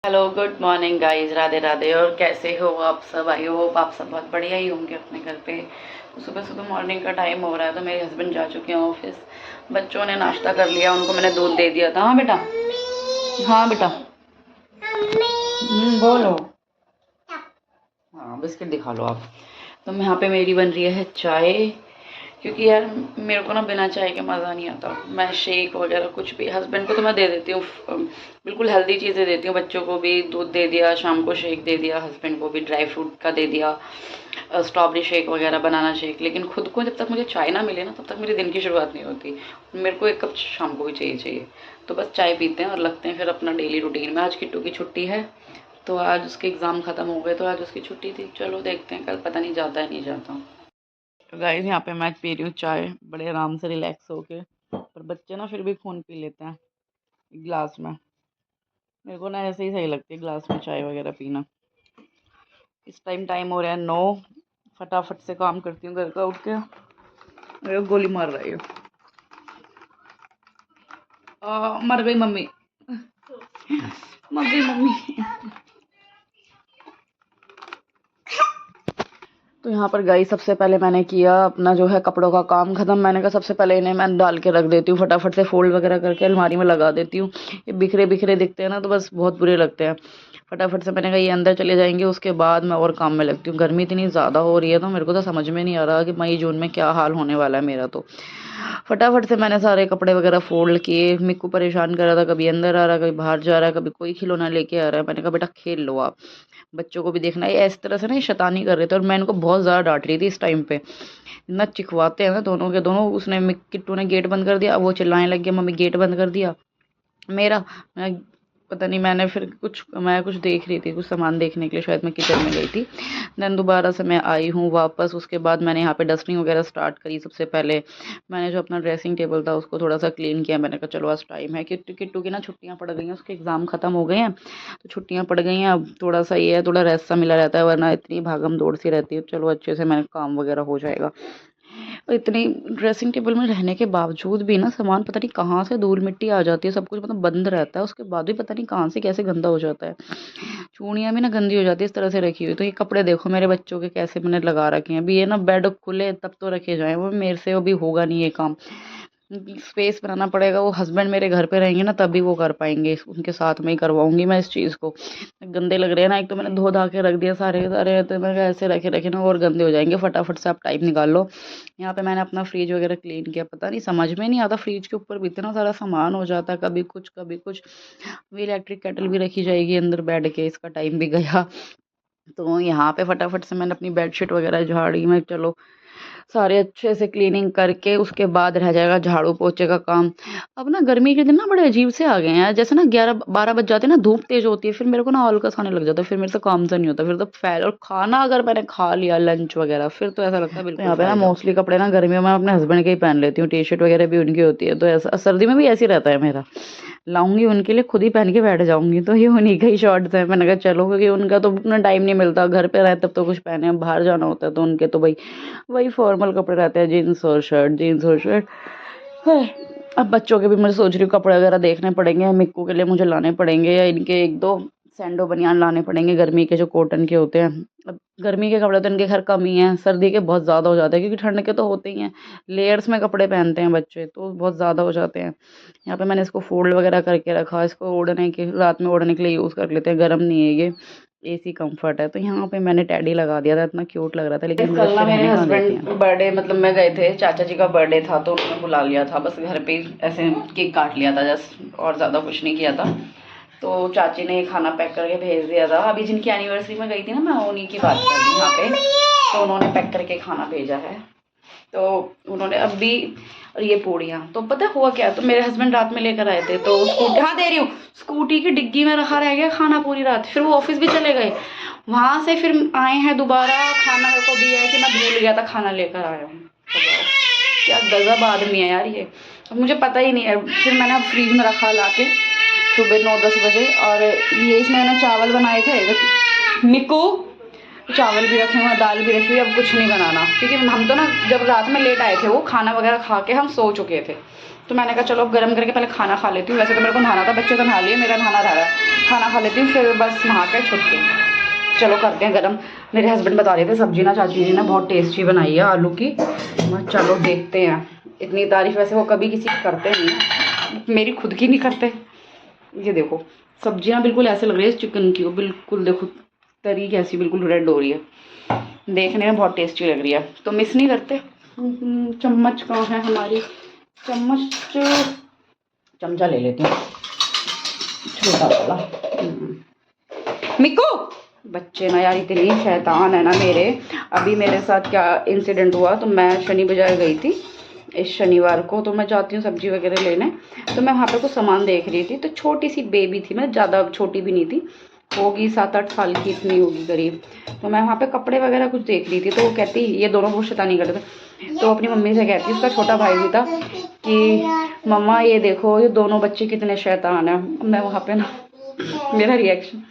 Hello, good morning guys, Radhe Radhe. और कैसे हो आप सब? आई होप आप सब बहुत बढ़िया ही होंगे अपने घर पे। तो सुबह सुबह मॉर्निंग का टाइम हो रहा है, तो मेरे हस्बैंड जा चुके हैं ऑफिस। बच्चों ने नाश्ता कर लिया, उनको मैंने दूध दे दिया था। हाँ बेटा, हाँ बेटा, बोलो। हाँ, बिस्किट दिखा लो आप। तो यहाँ पे मेरी बन रही है चाय, क्योंकि यार मेरे को ना बिना चाय के मज़ा नहीं आता। मैं शेक वगैरह कुछ भी, हस्बैंड को तो मैं दे देती हूँ, बिल्कुल हेल्दी चीज़ें देती हूँ। बच्चों को भी दूध दे दिया, शाम को शेक दे दिया, हस्बैंड को भी ड्राई फ्रूट का दे दिया, स्ट्रॉबेरी शेक वगैरह, बनाना शेक। लेकिन खुद को जब तक मुझे चाय ना मिले ना, तब तक मेरे दिन की शुरुआत नहीं होती। मेरे को एक कप शाम को भी चाहिए। तो बस चाय पीते हैं और लगते हैं फिर अपना डेली रूटीन में। आज किट्टू की छुट्टी है, तो आज उसके एग्ज़ाम ख़त्म हो गए, तो आज उसकी छुट्टी थी। चलो देखते हैं, कल पता नहीं जाता है नहीं जाता। तो गाइस यहाँ पे मैं पी रही हूँ चाय बड़े आराम से, रिलैक्स होके। पर बच्चे ना फिर भी फ़ोन पी लेते हैं गिलास में। मेरे को ना ऐसे ही सही लगती है गिलास में चाय वगैरह पीना। इस टाइम हो रहा है 9। फटाफट से काम करती हूँ घर का, उठ के। मेरे को गोली मार रही है। मर गई मम्मी, मर गई मम्मी। तो यहाँ पर गाइस सबसे पहले मैंने किया अपना जो है कपड़ों का काम ख़त्म। मैंने कहा सबसे पहले इन्हें मैं डाल के रख देती हूँ, फटाफट से फोल्ड वगैरह करके अलमारी में लगा देती हूँ। ये बिखरे बिखरे दिखते हैं ना, तो बस बहुत बुरे लगते हैं। फटाफट से मैंने कहा ये अंदर चले जाएंगे, उसके बाद मैं और काम में लगती हूँ। गर्मी इतनी ज़्यादा हो रही है, तो मेरे को तो समझ में नहीं आ रहा कि मई जून में क्या हाल होने वाला है मेरा। तो फटाफट से मैंने सारे कपड़े वगैरह फोल्ड किए। मिक्कू परेशान कर रहा था, कभी अंदर आ रहा है, कभी बाहर जा रहा है, कभी कोई खिलौना लेके आ रहा है। मैंने कहा बेटा खेल लो आप, बच्चों को भी देखना है। इस तरह से ना ये शैतानी कर रहे थे, और मैं इनको बहुत ज़्यादा डांट रही थी इस टाइम पे। इतना चिखवाते हैं ना दोनों के दोनों। उसने किट्टू ने गेट बंद कर दिया, अब वो चिल्लाने लग गया मम्मी गेट बंद कर दिया मेरा। मैं पता नहीं, मैं कुछ देख रही थी, कुछ सामान देखने के लिए शायद मैं किचन में गई थी। देन दोबारा से मैं आई हूँ वापस। उसके बाद मैंने यहाँ पे डस्टिंग वगैरह स्टार्ट करी। सबसे पहले मैंने जो अपना ड्रेसिंग टेबल था उसको थोड़ा सा क्लीन किया। मैंने कहा चलो आज टाइम है। किट्टू की ना छुट्टियाँ पड़ गई हैं, उसके एग्ज़ाम ख़त्म हो गए हैं, तो छुट्टियाँ पड़ गई हैं। अब थोड़ा सा ये है, थोड़ा रेस्ट सा मिला रहता है, वरना इतनी भागम दौड़ सी रहती है। चलो अच्छे से मैंने काम वगैरह हो जाएगा। और इतनी ड्रेसिंग टेबल में रहने के बावजूद भी ना सामान पता नहीं कहाँ से धूल मिट्टी आ जाती है। सब कुछ मतलब बंद रहता है, उसके बाद भी पता नहीं कहाँ से कैसे गंदा हो जाता है। चूड़ियाँ भी ना गंदी हो जाती है इस तरह से रखी हुई। तो ये कपड़े देखो मेरे बच्चों के कैसे मैंने लगा रखे हैं। अभी ये ना बेड खुले तब तो रखे जाएँ, वो मेरे से अभी होगा नहीं ये काम। स्पेस बनाना पड़ेगा। वो हस्बैंड मेरे घर पे रहेंगे ना, तभी वो कर पाएंगे। उनके साथ में ही करवाऊंगी मैं इस चीज़ को। गंदे लग रहे हैं ना, एक तो मैंने धो धा के रख दिया सारे के सारे, तो मैं कहा ऐसे रखे रखे ना और गंदे हो जाएंगे। फटाफट से आप टाइम निकाल लो। यहाँ पे मैंने अपना फ्रिज वगैरह क्लीन किया। पता नहीं समझ में नहीं आता, फ्रिज के ऊपर भी इतना सारा सामान हो जाता है, कभी कुछ कभी कुछ। अभी इलेक्ट्रिक केटल भी रखी जाएगी अंदर बैठ के, इसका टाइम भी गया। तो यहाँ पे फटाफट से मैंने अपनी बेडशीट वगैरह झाड़ी। मैं चलो सारे अच्छे से क्लीनिंग करके उसके बाद रह जाएगा झाड़ू पोछे का काम। अब ना गर्मी के दिन ना बड़े अजीब से आ गए हैं। जैसे ना 11-12 बज जाते हैं ना, धूप तेज होती है, फिर मेरे को ना आलस आने लग जाता है। फिर मेरे से काम तो नहीं होता, फिर तो फैल। और खाना अगर मैंने खा लिया लंच वगैरह, फिर तो ऐसा लगता है बिल्कुल। तो यहाँ पे ना मोस्टली कपड़े ना गर्मियों में अपने हस्बैंड के ही पहन लेती हूँ। टी शर्ट वगैरह भी उनकी होती है, तो ऐसा सर्दी में भी ऐसे ही रहता है मेरा। लाऊंगी उनके लिए, खुद ही पहन के बैठ जाऊंगी। तो ये उन्हीं का ही शॉर्ट्स है। मैंने कहा चलो, क्योंकि उनका तो उतना टाइम नहीं मिलता, घर पे रहे तब तो कुछ पहने, बाहर जाना होता है तो उनके तो भाई वही फॉर्मल कपड़े रहते हैं, जीन्स और शर्ट, जीन्स और शर्ट। है। अब बच्चों के भी मैं सोच रही हूँ कपड़े वगैरह देखने पड़ेंगे। मिक्कू के लिए मुझे लाने पड़ेंगे, या इनके एक दो सैंडो बनियान लाने पड़ेंगे गर्मी के, जो कॉटन के होते हैं। अब गर्मी के कपड़े तो इनके खैर कम ही हैं, सर्दी के बहुत ज़्यादा हो जाते हैं, क्योंकि ठंड के तो होते ही हैं। लेयर्स में कपड़े पहनते हैं बच्चे, तो बहुत ज़्यादा हो जाते हैं। यहाँ पे मैंने इसको फोल्ड वगैरह करके रखा। इसको ओढ़ने के, रात में ओढ़ने के लिए यूज़ कर लेते हैं, गर्म नहीं है ये, एसी कंफर्ट है। तो यहाँ पे मैंने टेडी लगा दिया था, इतना क्यूट लग रहा था। लेकिन कल ना मेरे हस्बैंड बर्थडे, मतलब मैं गए थे, चाचा जी का बर्थडे था, तो उन्होंने बुला लिया था। बस घर पे ऐसे केक काट लिया था जस्ट, और ज़्यादा कुछ नहीं किया था। तो चाची ने खाना पैक करके भेज दिया था। अभी जिनकी एनिवर्सरी में गई थी ना, मैं उन्हीं की बात कर रही हूँ यहाँ पे। तो उन्होंने पैक करके खाना भेजा है। तो उन्होंने अभी, और ये पूड़ियाँ, तो पता हुआ क्या, तो मेरे हस्बैंड रात में लेकर आए थे, तो स्कूटी, हाँ दे रही हूँ, स्कूटी की डिग्गी में रखा रह गया खाना पूरी रात। फिर वो ऑफिस भी चले गए, वहाँ से फिर आए हैं दोबारा, खाना मेरे को दिया है कि मैं भूल गया था, खाना लेकर आया हूँ। क्या गजब आदमी है यार ये। अब मुझे पता ही नहीं है, फिर मैंने अब फ्रीज में रखा ला के सुबह 9-10 बजे। और ये इसमें मैंने चावल बनाए थे, मिक्कू चावल भी रखे हुए हैं, दाल भी रखी हुई है। अब कुछ नहीं बनाना, क्योंकि हम तो ना जब रात में लेट आए थे, वो खाना वगैरह खा के हम सो चुके थे। तो मैंने कहा चलो गर्म करके पहले खाना खा लेती हूँ। वैसे तो मेरे को नहाना था, बच्चे तो नहा लिए, मेरा नहाना रह रहा है। खाना खा लेती हूँ फिर बस नहा के छुट्टी। चलो करते हैं गर्म। मेरे हस्बैंड बता रहे थे सब्जी ना चाची जी ने बहुत टेस्टी बनाई है आलू की। चलो देखते हैं। इतनी तारीफ वैसे वो कभी किसी की करते नहीं है, मेरी खुद की नहीं करते। ये देखो सब्जियां बिल्कुल ऐसे लग रही है चिकन की, वो बिल्कुल देखो तरी कैसी बिल्कुल रेड हो रही है, देखने में बहुत टेस्टी लग रही है। तो मिस नहीं करते। चम्मच कहाँ है हमारी, चमचा ले लेती हूँ छोटा वाला। मिक्कू बच्चे ना यार इतनी शैतान है ना मेरे। अभी मेरे साथ क्या इंसिडेंट हुआ, तो मैं शनि बाजार गई थी इस शनिवार को। तो मैं जाती हूँ सब्जी वगैरह लेने, तो मैं वहाँ पे कुछ सामान देख रही थी। तो छोटी सी बेबी थी, मैं ज़्यादा छोटी भी नहीं थी, होगी 7-8 साल की इतनी होगी करीब। तो मैं वहाँ पे कपड़े वगैरह कुछ देख रही थी। तो वो कहती, ये दोनों बहुत शैतानी करते थे, तो अपनी मम्मी से कहती, उसका छोटा भाई भी था, कि मम्मा ये देखो ये दोनों बच्चे कितने शैतान हैं। मैं वहाँ पे ना मेरा रिएक्शन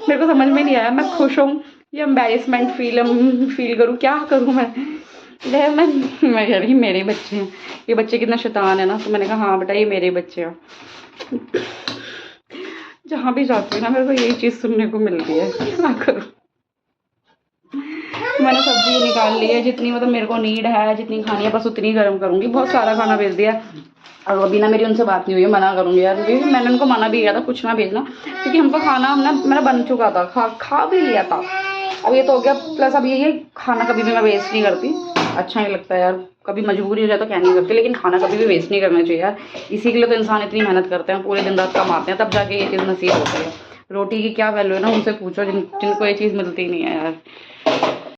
मेरे को समझ में नहीं आया, मैं खुश हूँ या एम्बेरसमेंट फील करूँ, क्या करूँ मैं कह रही मेरे बच्चे हैं, ये बच्चे कितना शैतान है ना। तो मैंने कहा हाँ बेटा ये मेरे बच्चे हैं। जहाँ भी जाती हूँ ना मेरे को यही चीज़ सुनने को मिलती है, क्या करूँ। मैंने सब्जी निकाल ली है, जितनी मतलब मेरे को नीड है, जितनी खानी है बस उतनी गर्म करूँगी। बहुत सारा खाना भेज दिया और अभी ना मेरी उनसे बात नहीं हुई है, मना करूँगी यार, क्योंकि मैंने उनको मना भी किया था कुछ ना भेजना, क्योंकि हमको खाना हमने मेरा बन चुका था, खा भी लिया था। अब ये तो हो गया, प्लस अब ये खाना कभी भी मैं वेस्ट नहीं करती, अच्छा नहीं लगता यार। कभी मजबूरी हो जाए तो क्या नहीं करती, लेकिन खाना कभी भी वेस्ट नहीं करना चाहिए यार। इसी के लिए तो इंसान इतनी मेहनत करते हैं, पूरे दिन रात कमाते हैं, तब जाके ये चीज़ नसीब होती है। रोटी की क्या वैल्यू है ना, उनसे पूछो जिनको ये चीज़ मिलती नहीं है यार।